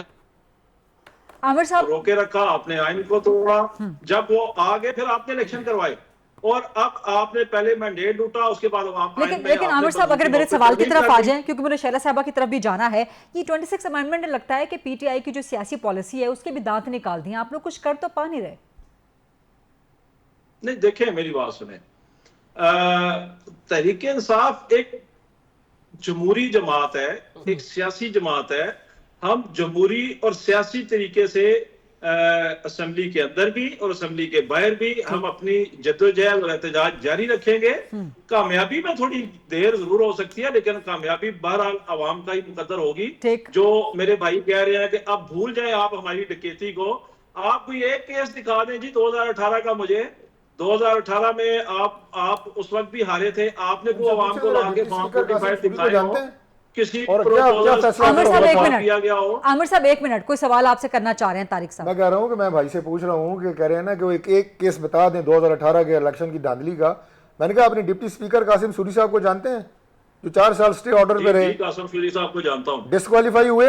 S3: आमिर साहब
S4: रोके रखा, आपने आइन को तोड़ा, जब वो आ गए फिर आपने इलेक्शन करवाए। और अब आपने पहले मैंडेट लूटा, उसके बाद आप
S3: लेकिन आमिर साहब अगर मेरे सवाल की तरफ आ जाएं, क्योंकि मुझे शैला साहबा की तरफ भी जाना है, ये 26 अमेंडमेंट लगता है कि पीटीआई की जो सियासी पॉलिसी है उसके भी दांत निकाल दिए, आप लोग कुछ कर तो पा नहीं रहे।
S4: नहीं, देखिए मेरी बात सुने, तहरीक इंसाफ एक जमहूरी जमात है, एक सियासी जमात है। हम जमहूरी और सियासी तरीके से असेंबली के अंदर भी और असेंबली के बाहर भी हम अपनी जद्दोजहद और एहतजाज जारी रखेंगे। कामयाबी में थोड़ी देर जरूर हो सकती है, लेकिन कामयाबी बहरहाल आवाम का ही मुकद्दर होगी। जो मेरे भाई कह रहे हैं कि अब भूल जाए आप हमारी डकैती को, आप कोई एक केस दिखा दें जी 2018 का, मुझे 2018 में आप उस वक्त भी हारे थे, आपने को आवाम को लाके फॉर्म 45 दिखाए हो, किसी
S3: आमिर साहब एक मिनट, आमिर साहब एक मिनट, कोई सवाल आपसे करना चाह रहे हैं तारिक साहब?
S6: मैं कह रहा हूँ कि मैं भाई से पूछ रहा हूँ कि कह रहे हैं ना कि वो एक केस बता दें 2018 के इलेक्शन की धांधली का। मैंने कहा अपने डिप्टी स्पीकर कासिम सूरी साहब को जानते हैं, जो 4 साल स्टे ऑर्डर पे रहे?
S4: कासिम सूरी साहब को जानता हूँ।
S6: डिस्क्वालीफाई हुए,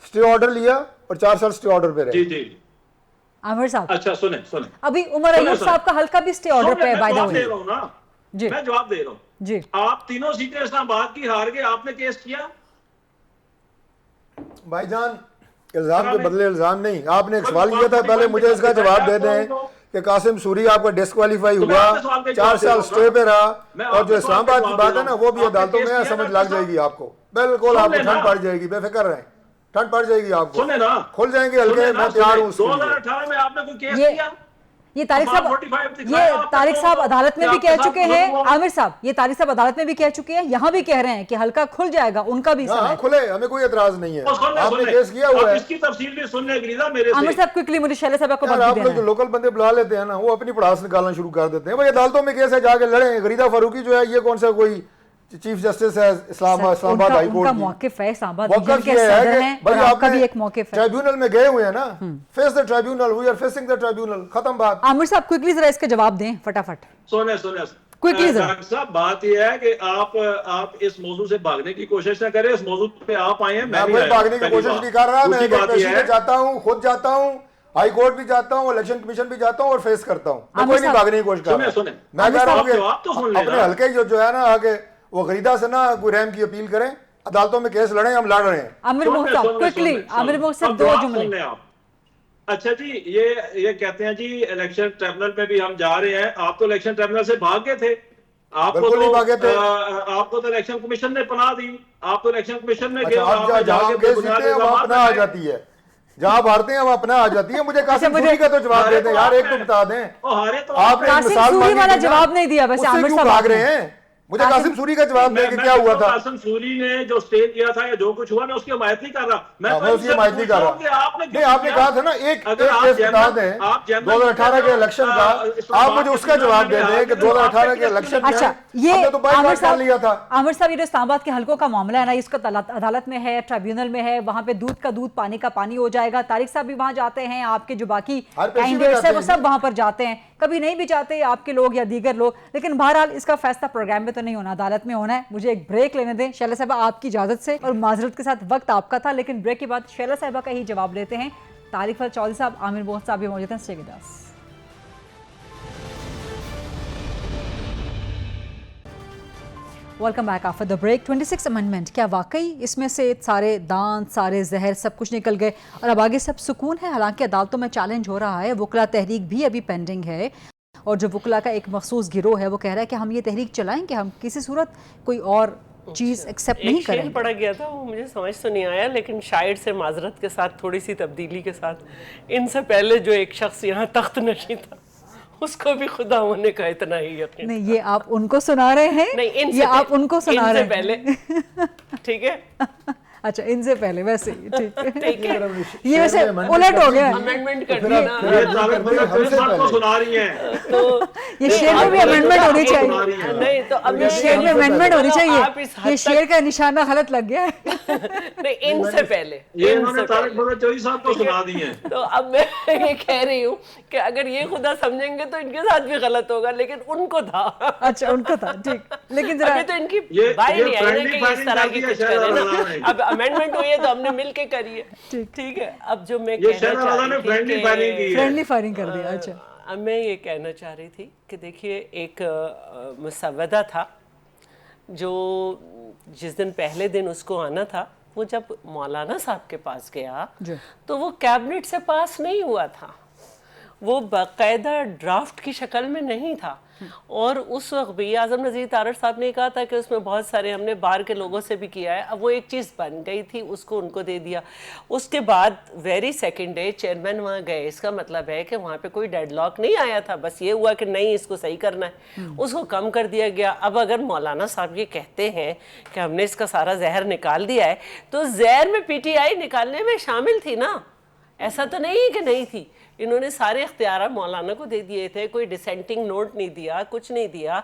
S6: स्टे ऑर्डर लिया और 4 साल स्टे ऑर्डर पे रहे।
S4: जी जी।
S3: आमिर साहब
S4: अच्छा सुने
S3: अभी उमर अयूब साहब का हल्का भी स्टे ऑर्डर पे है, बाय द वे।
S4: मैं जवाब दे रहा हूँ
S3: जी।
S4: आप तीनों सीटें इस्लामाबाद की हार गए, आपने केस किया?
S6: भाईजान इल्जाम के बदले इल्जाम नहीं, आपने एक सवाल किया था, पहले मुझे इसका जवाब दे दें कि कासिम सूरी आपका डिस्क्वालीफाई हुआ, 4 साल स्टे पे रहा, और जो इस्लामाबाद की बात है ना वो भी अदालतों में समझ लग जाएगी आपको, बिल्कुल आपको ठंड पड़ जाएगी, बेफिक्र रहें, ठंड पड़ जाएगी आपको, खुल जाएंगे हल्के। मैं तैयार हूँ।
S4: 2018 में आपने कोई केस किया?
S3: ये तारिक साहब अदालत में भी कह चुके हैं, आमिर साहब ये तारिक साहब अदालत में भी कह चुके हैं, यहाँ भी कह रहे हैं कि हल्का खुल जाएगा, उनका भी समय
S6: खुले, हमें कोई एतराज नहीं है। आपने केस किया हुआ है,
S4: इसकी तफसील भी सुनने के लिए मेरे
S3: आमिर साहब क्विकली मुझे शैला साहब को
S6: आप लोग जो लोकल बंदे बुला लेते हैं ना, वो अपनी पड़ास निकालना शुरू कर देते हैं। भाई अदालतों में केस है, जाके लड़े। गरीदा फारूकी जो है ये कौन सा कोई चीफ जस्टिस है इस्लामाबाद हाई कोर्ट की,
S3: मौकिफ है, इस्लामाबाद के सदर हैं, और आपका भी एक मौकिफ है।
S6: ट्राइब्यूनल में गए हुए हैं ना, face the tribunal, we are facing the tribunal, खत्म बात।
S3: आमिर साहब क्विकली जरा इसके जवाब दें फटाफट।
S4: सुने
S3: क्विकली
S4: डॉक्टर साहब, बात यह है कि आप इस मौजूद से भागने की कोशिश न करें, इस मौजूद पे आप आए हैं, मैं
S6: भागने की कोशिश नहीं कर रहा, मैं जाता हूँ, खुद जाता हूँ, हाई कोर्ट भी जाता हूँ, इलेक्शन कमीशन भी जाता हूँ और फेस करता हूँ, मैं कोई नहीं भागने की कोशिश कर रहा। मैं कह रहा हूँ कि अपने हल्के जो है ना आगे वो गरीदा से ना कोई रहम की अपील करें, अदालतों में केस लड़े, हम लड़ रहे हैं।
S3: आमिर मोहसिन क्विकली, आमिर मोहसिन 2 जुमले।
S4: अच्छा जी, ये कहते हैं जी इलेक्शन ट्रिब्यूनल में भी हम जा रहे हैं, आप तो इलेक्शन ट्रिब्यूनल से भाग गए थे, आपको तो इलेक्शन कमीशन ने पनाह दी, आप तो इलेक्शन कमीशन में गए,
S6: वहां पनाह आ जाती है, जहाँ भारते हैं वहाँ अपना आ जाती है। मुझे कासिम सूरी का तो जवाब दे दें यार, एक तो बता दें। आपने
S3: कासिम सूरी वाला जवाब नहीं दिया, वैसे आमिर साहब
S6: भाग रहे हैं, मुझे कासिम सूरी का जवाब दें कि क्या हुआ था।
S4: कासिम सूरी ने जो स्टे किया था या जो कुछ हुआ, मैं उसकी हिमायत नहीं कर रहा, मैं
S6: उसकी हिमायत नहीं कर रहा। नहीं, आपने कहा था ना एक केस बता दें 2018 के इलेक्शन का, आप मुझे उसका जवाब दे दें कि 2018 के इलेक्शन में
S3: अच्छा ये
S6: तो
S3: आमिर साहब
S6: लिया था।
S3: आमिर साहब, ये जो इस्लामाबाद के हल्कों का मामला है ना, इसका अदालत में है, ट्रिब्यूनल में है, वहां पे दूध का दूध पानी का पानी हो जाएगा। तारिक साहब भी वहां जाते हैं, आपके जो बाकी कैंडिडेट्स हैं वो सब वहां पर जाते हैं, कभी नहीं भी जाते आपके लोग या दीगर लोग, लेकिन बहरहाल इसका फैसला प्रोग्राम में तो नहीं होना, अदालत में होना है। मुझे एक ब्रेक लेने दें शैला साहबा, आपकी इजाजत से, और माजरत के साथ वक्त आपका था, लेकिन ब्रेक के बाद शैला साहबा का ही जवाब लेते हैं। तारिक फल चौधरी साहब, आमिर मोहसिन साहब भी मौजूद हैं, stay with us. Welcome back after the break. 26 amendment, क्या वाकई इसमें से सारे दांत, सारे जहर सब कुछ निकल गए और अब आगे सब सुकून है? हालांकि अदालतों में चैलेंज हो रहा है, वुकला तहरीक भी अभी पेंडिंग है, और जो वुकला का एक मखसूस गिरोह है वो कह रहा है कि हम ये तहरीक चलाएंगे, हम किसी सूरत कोई और चीज़ एक्सेप्ट नहीं करेंगे।
S5: पड़ा गया था वो मुझे समझ तो नहीं आया, लेकिन शायद से माजरत के साथ थोड़ी सी तब्दीली के साथ, इनसे पहले जो एक शख्स यहाँ तख्त नशी था उसको भी खुदा होने का इतना ही यकीन।
S3: नहीं, ये आप उनको सुना रहे हैं?
S5: नहीं,
S3: ये आप उनको सुना रहे हैं
S5: पहले ठीक है।
S3: अच्छा, इनसे पहले वैसे ठीक है,
S5: ये
S3: वैसे उलट हो गया,
S5: अमेंडमेंट कर दी ना,
S4: तो सुना रही हैं,
S5: तो
S3: ये शेर में भी अमेंडमेंट होनी चाहिए।
S5: नहीं तो अब
S3: ये शेर में अमेंडमेंट होनी चाहिए, ये शेर का निशाना गलत लग गया है।
S5: नहीं, इनसे पहले
S4: ये उन्होंने तारिक चौधरी साहब को सुना दी है।
S5: तो अब मैं ये कह रही हूँ कि अगर ये खुदा समझेंगे तो इनके साथ भी गलत होगा, लेकिन उनको था।
S3: अच्छा, उनको था, ठीक, लेकिन जरा
S5: तो इनकी बात नहीं आई ना कि इस तरह की कुछ करें ना। अब अमेंडमेंट हुई है तो हमने मिलके करी है, ठीक है। अब जो मैं कहना चाह रही थी,
S3: फ्रेंडली फायरिंग कर दिया। अच्छा,
S5: अब मैं ये कहना चाह रही थी कि देखिए एक मुसव्वदा था जो जिस दिन पहले दिन उसको आना था, वो जब मौलाना साहब के पास गया तो वो कैबिनेट से पास नहीं हुआ था, वो बाकायदा ड्राफ्ट की शक्ल में नहीं था। और उस वक्त भी आज़म नज़ीर तारड़ साहब ने कहा था कि उसमें बहुत सारे हमने बाहर के लोगों से भी किया है, अब वो एक चीज़ बन गई थी, उसको उनको दे दिया। उसके बाद वेरी सेकेंड डे चेयरमैन वहाँ गए, इसका मतलब है कि वहाँ पे कोई डेडलॉक नहीं आया था, बस ये हुआ कि नहीं इसको सही करना है, उसको कम कर दिया गया। अब अगर मौलाना साहब ये कहते हैं कि हमने इसका सारा जहर निकाल दिया है, तो जहर में PTI निकालने में शामिल थी ना, ऐसा तो नहीं कि नहीं थी। इन्होंने सारे इख्तियार मौलाना को दे दिए थे, कोई डिसेंटिंग नोट नहीं दिया, कुछ नहीं दिया।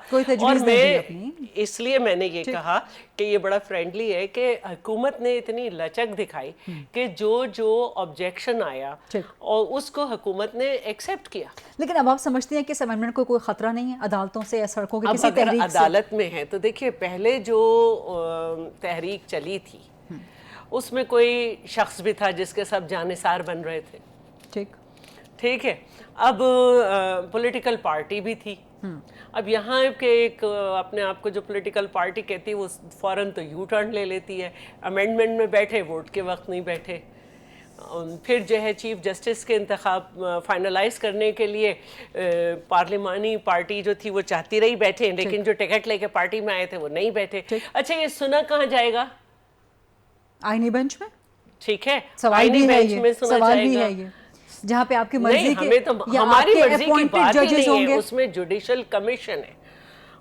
S5: और मैं इसलिए मैंने ये कहा कि ये बड़ा फ्रेंडली है कि हुकूमत ने इतनी लचक दिखाई कि जो ऑब्जेक्शन आया और उसको हुकूमत ने एक्सेप्ट किया।
S3: लेकिन अब आप समझते हैं कि इस अमेंडमेंट को कोई खतरा नहीं है अदालतों से या सड़कों की किसी तहरीक से?
S5: अदालत में है तो देखिए, पहले जो तहरीक चली थी उसमें कोई शख्स भी था जिसके सब जानिसार बन रहे थे, ठीक है। अब पॉलिटिकल पार्टी भी थी। अब यहाँ के एक अपने आप को जो पॉलिटिकल पार्टी कहती है वो फौरन तो यू टर्न ले लेती है, अमेंडमेंट में बैठे, वोट के वक्त नहीं बैठे। फिर जो है चीफ जस्टिस के इंतखाब फाइनलाइज करने के लिए पार्लिमानी पार्टी जो थी वो चाहती रही बैठे, लेकिन जो टिकट लेके पार्टी में आए थे वो नहीं बैठे। अच्छा, ये सुना कहाँ जाएगा?
S3: आईनी बेंच में,
S5: ठीक है,
S3: आईनी बेंच में सुना जाएगा, जहाँ पे आपकी मर्जी के
S5: हमें तो हमारी मर्जी की बात ही नहीं है, उसमें जुडिशल कमीशन है,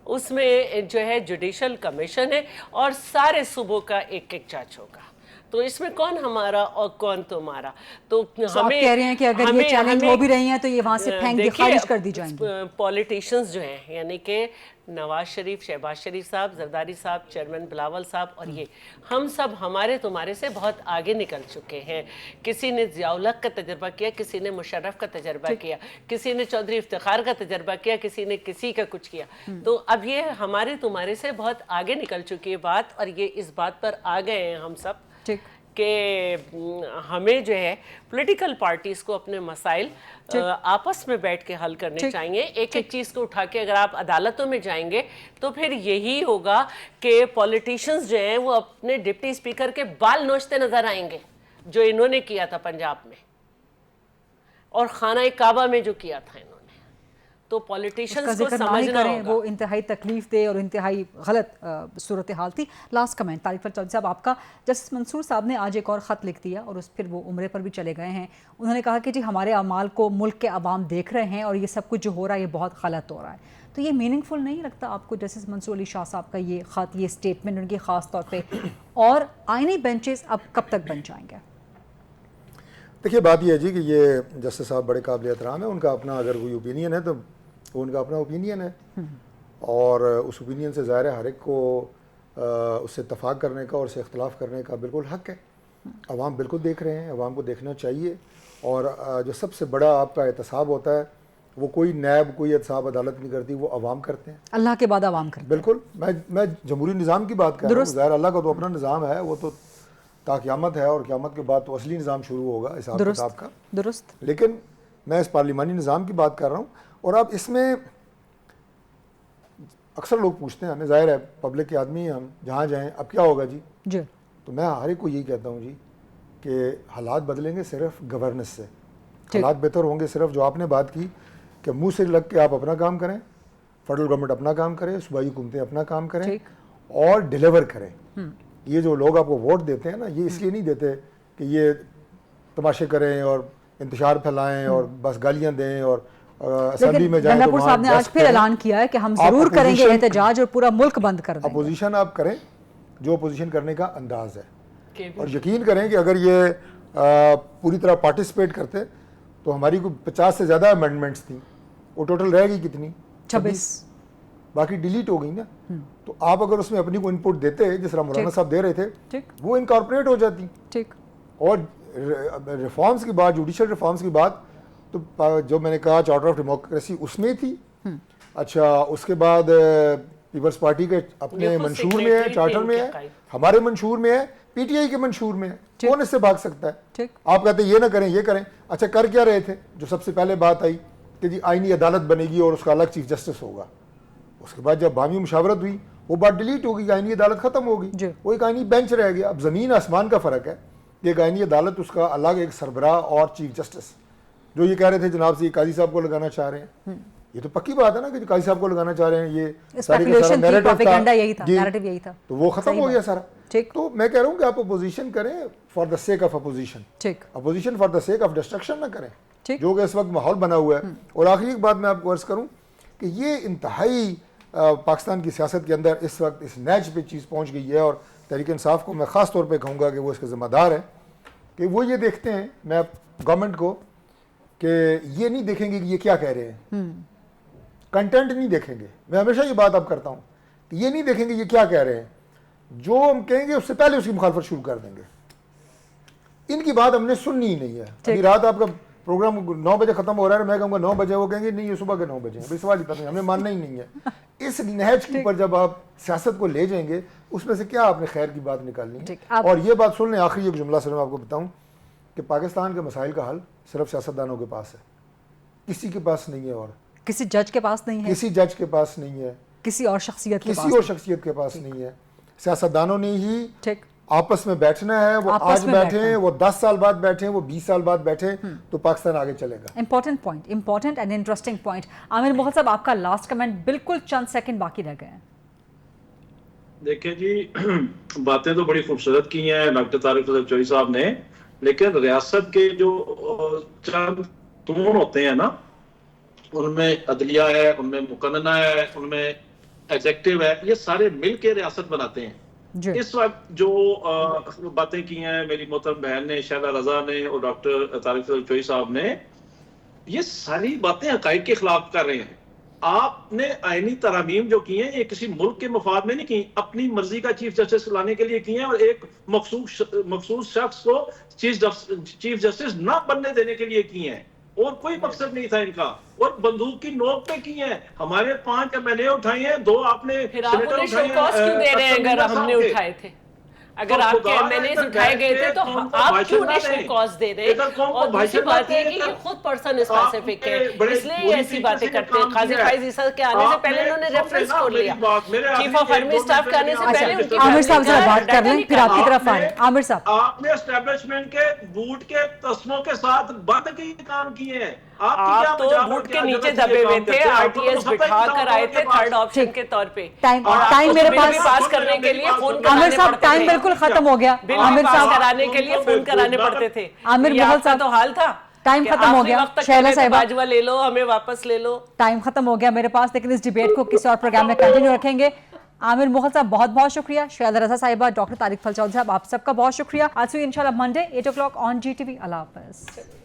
S5: उसमें जो है जुडिशल कमीशन है और सारे सूबों का एक एक जज होगा। तो इसमें कौन हमारा और कौन तुम्हारा? तो हमें
S3: कह रहे हैं कि अगर ये चैलेंज हो भी रही हैं तो ये वहां से फेंक दी, खारिज कर दी जाएंगी।
S5: पॉलिटिशियंस जो हैं, यानी कि नवाज शरीफ, शहबाज शरीफ साहब, जरदारी साहब, चेयरमैन बिलावल साहब और ये हम सब हमारे तुम्हारे से बहुत आगे निकल चुके हैं। किसी ने ज़ियाउल-हक का तजर्बा किया, किसी ने मुशर्रफ का तजर्बा किया, किसी ने चौधरी इफ्तिखार का तजर्बा किया, किसी ने किसी का कुछ किया। तो अब ये हमारे तुम्हारे से बहुत आगे निकल चुकी है बात, और ये इस बात पर आ गए हैं हम सब कि हमें जो है पॉलिटिकल पार्टीज को अपने मसाइल आपस में बैठ के हल करने चाहिए। एक एक चीज़ को उठा के अगर आप अदालतों में जाएंगे तो फिर यही होगा कि पॉलिटिशियंस जो हैं वो अपने डिप्टी स्पीकर के बाल नोचते नजर आएंगे, जो इन्होंने किया था पंजाब में और खाना काबा में जो किया था इन्होंने। तो पॉलिटिशियंस को समझना होगा,
S3: वो इंतहाई तकलीफ दे और इंतहाई गलत सूरत हाल थी। लास्ट कमेंट तारिक चौधरी साहब आपका। जस्टिस मंसूर साहब ने आज एक और ख़त लिख दिया और फिर वो उम्रे पर भी चले गए हैं। उन्होंने कहा कि जी हमारे अमाल को मुल्क के अवाम देख रहे हैं और ये सब कुछ जो हो रहा है ये बहुत गलत हो रहा है। तो ये मीनिंगफुल नहीं लगता आपको जस्टिस मंसूर अली शाह साहब का ये ख़त, ये स्टेटमेंट उनकी ख़ास तौर पर? और आईनी बेंचेस अब कब तक बन जाएंगे?
S6: देखिए, बात यह है जी कि ये जस्टिस साहब बड़े काबिल एहतराम है, उनका अपना अगर कोई ओपिनियन है तो वो उनका अपना ओपिनियन है और उस ओपिनियन से ज़ाहिर है हर एक को उससे इत्तफाक करने का और उससे इख्तलाफ करने का बिल्कुल हक़ है। अवाम बिल्कुल देख रहे हैं, अवाम को देखना चाहिए। और जो सबसे बड़ा आपका एहतसाब होता है वो कोई नैब, कोई एहतसाब अदालत नहीं करती, वो अवाम करते हैं,
S3: अल्लाह के बाद अवाम करते हैं।
S6: बिल्कुल, मैं जमहूरी निज़ाम की बात कर रहा हूँ। ज़ाहिर अल्लाह का तो अपना निज़ाम है, वो तो क़यामत है और क़यामत के बाद तो असली निज़ाम शुरू होगा हिसाब किताब का।
S3: दुरुस्त।
S6: लेकिन मैं इस पार्लिमानी निज़ाम की बात कर रहा हूँ। और अब इसमें अक्सर लोग पूछते हैं, हमें ज़ाहिर है पब्लिक के आदमी हैं हम, जहाँ जाएं अब क्या होगा जी? तो मैं हर एक को यही कहता हूँ जी कि हालात बदलेंगे सिर्फ गवर्नेंस से। हालात बेहतर होंगे सिर्फ जो आपने बात की कि मुंह से लग के आप अपना काम करें, फेडरल गवर्नमेंट अपना काम करे, सूबाई हुकूमतें अपना काम करें और डिलीवर करें। ये जो लोग आपको वोट देते हैं ना, ये इसलिए नहीं देते कि ये तमाशे करें और इंतशार फैलाएं और बस गालियाँ दें और असेंबली में जाएं।
S3: तो साहब ने आज फिर ऐलान किया है कि हम जरूर करेंगे एहतजाज और पूरा मुल्क बंद कर देंगे।
S6: अपोजिशन आप करें जो अपोजिशन करने का अंदाज है, और यकीन करें कि अगर ये पूरी तरह पार्टिसिपेट करते तो हमारी कोई 50 से ज़्यादा अमेंडमेंट्स थी, वो टोटल रहेगी कितनी? 26। बाकी डिलीट हो गई ना। तो आप अगर उसमें अपनी को इनपुट देते जिस तरह मौलाना साहब दे रहे थे, वो इनकॉर्पोरेट हो जाती। और रिफॉर्म्स की बात, जुडिशल रिफॉर्म्स की बात तो जो मैंने कहा चार्टर ऑफ डेमोक्रेसी उसमें थी। अच्छा, उसके बाद पीपल्स पार्टी के अपने मंशूर में है, चार्टर में है, हमारे मंशूर में है, पीटीआई के मंशूर में है। कौन इससे भाग सकता है? आप कहते हैं ये ना करें, ये करें। अच्छा, कर क्या रहे थे? जो सबसे पहले बात आई कि जी आईनी अदालत बनेगी और उसका अलग चीफ जस्टिस होगा। उसके बाद जब बामी मुशावरत हुई वो बात डिलीट हो गई, आईनी अदालत खत्म हो गई, वो एक आईनी बेंच रह गया। अब ज़मीन आसमान का फ़र्क है कि एक आईनी अदालत उसका अलग एक सरबराह और चीफ जस्टिस, जो ये कह रहे थे जनाब से ये काजी साहब को लगाना चाह रहे हैं, ये तो पक्की बात है ना कि काजी साहब को लगाना चाह रहे हैं, ये सारी का सारा नैरेटिव
S3: यही था,
S6: तो वो खत्म हो गया सारा। तो मैं कह रहा हूँ कि आप अपोजिशन करें for the sake of opposition, opposition for the sake of destruction ना करें, जो कि इस वक्त माहौल बना हुआ है। और आखिरी एक बात मैं आपको अर्ज करूँ कि ये इंतहाई पाकिस्तान की सियासत के अंदर इस वक्त इस नैच पे चीज़ पहुँच गई है, और तहरीक इंसाफ को मैं ख़ास तौर पे कहूँगा कि वो इसके ज़िम्मेदार है कि वो ये देखते हैं, मैं गवर्नमेंट को, कि ये नहीं देखेंगे कि ये क्या कह रहे हैं, कंटेंट नहीं देखेंगे। मैं हमेशा ये बात अब करता हूँ कि ये नहीं देखेंगे ये क्या कह रहे हैं, जो हम कहेंगे उससे पहले उसकी मुखालफत शुरू कर देंगे। इनकी बात हमने सुननी ही नहीं है। अभी रात आपका प्रोग्राम 9 बजे खत्म हो रहा है, मैं कहूँगा 9 बजे, वो कहेंगे नहीं ये सुबह के 9 बजे, अभी सवाल ही नहीं, हमें मानना ही नहीं है। इस नहज के ऊपर जब आप सियासत को ले जाएंगे, उसमें से क्या आपने खैर की बात निकालनी है। और ये बात सुन लें, आखिरी एक जुमला सिर्फ आपको बताऊँ कि पाकिस्तान के मसाइल का हल सिर्फ सियासतदानों के पास है, किसी के पास नहीं है, और
S3: किसी जज के पास नहीं है,
S6: किसी जज के पास नहीं है,
S3: किसी और शख्सियत
S6: के पास नहीं है। सियासतदानों ने ही आपस में बैठना है, वो आज बैठे हैं, वो 10 साल बाद बैठे हैं, वो 20 साल बाद बैठे, तो पाकिस्तान आगे चलेगा।
S3: Important point, important and interesting point. Amir Mohal sahab, आपका लास्ट कमेंट, बिल्कुल चंद सेकंड बाकी रह गए हैं।
S4: देखिए जी, बातें तो बड़ी खूबसूरत की हैं डॉक्टर तारिक फजल चौधरी साहब ने, लेकिन रियासत के जो चंद तून होते हैं ना, उनमें अदलिया है, उनमें मुकन्ना है, उनमें एग्जेक्टिव है, ये सारे मिल के रियासत बनाते हैं। इस वक्त जो बातें की हैं मेरी मोहतरम बहन ने, शैला रजा ने और डॉक्टर तारिक फजल चौधरी साहब ने, ये सारी बातें हकाइक के खिलाफ कर रहे हैं। आपने आईनी तरमीम जो की हैं, ये किसी मुल्क के मफाद में नहीं की, अपनी मर्जी का चीफ जस्टिस लाने के लिए की हैं, और एक मखसूस शख्स को चीफ जस्टिस ना बनने देने के लिए की हैं, और कोई मकसद नहीं था इनका, और बंदूक की नोक पे की हैं। हमारे 5 एमएलए उठाए हैं, 2 आपने
S5: सेनेटर उठाए हैं, अगर हमने उठाए थे, अगर आपके एमएलए उठाए गए थे तो आप क्यों नेशनल कॉज दे रहे हैं। और दूसरी बात ये कि ये खुद पर्सन स्पेसिफिक है, इसलिए ये ऐसी बातें करते हैं। काजी फाइज ईसा के आने से पहले इन्होंने रेफरेंस खोल लिया, चीफ ऑफ आर्मी स्टाफ के आने से पहले उनकी
S3: आमिर साहब जरा बात कर लें, फिर आपकी तरफ आए। आमिर साहब,
S4: आपने एस्टेब्लिशमेंट के बूट के तस्मों के साथ बंद के काम किए हैं।
S5: आप तो बूट के नीचे दबे हुए थे, आरटीएस बिठा कर आए थे थर्ड ऑप्शन के तौर पे,
S3: टाइम मेरे
S5: पास करने के लिए फोन
S3: आमिर साहब, टाइम बिल्कुल खत्म हो गया।
S5: आमिर साहब कराने के लिए फोन कराने पड़ते थे।
S3: आमिर मोहल साहब,
S5: तो हाल था,
S3: टाइम खत्म हो गया। शैला साहिबा,
S5: बाजवा ले लो, हमें वापस ले लो,
S3: टाइम खत्म हो गया मेरे पास, लेकिन इस डिबेट को किसी और प्रोग्राम में कंटिन्यू रखेंगे। आमिर मोहल साहब बहुत बहुत शुक्रिया, शैला रजा साहिबा, डॉक्टर तारिक फजल चौधरी साहब, आप सबका बहुत शुक्रिया। आज इंशाल्लाह मंडे 8 o'clock ऑन GTV। अल्लाह हाफ़िज़।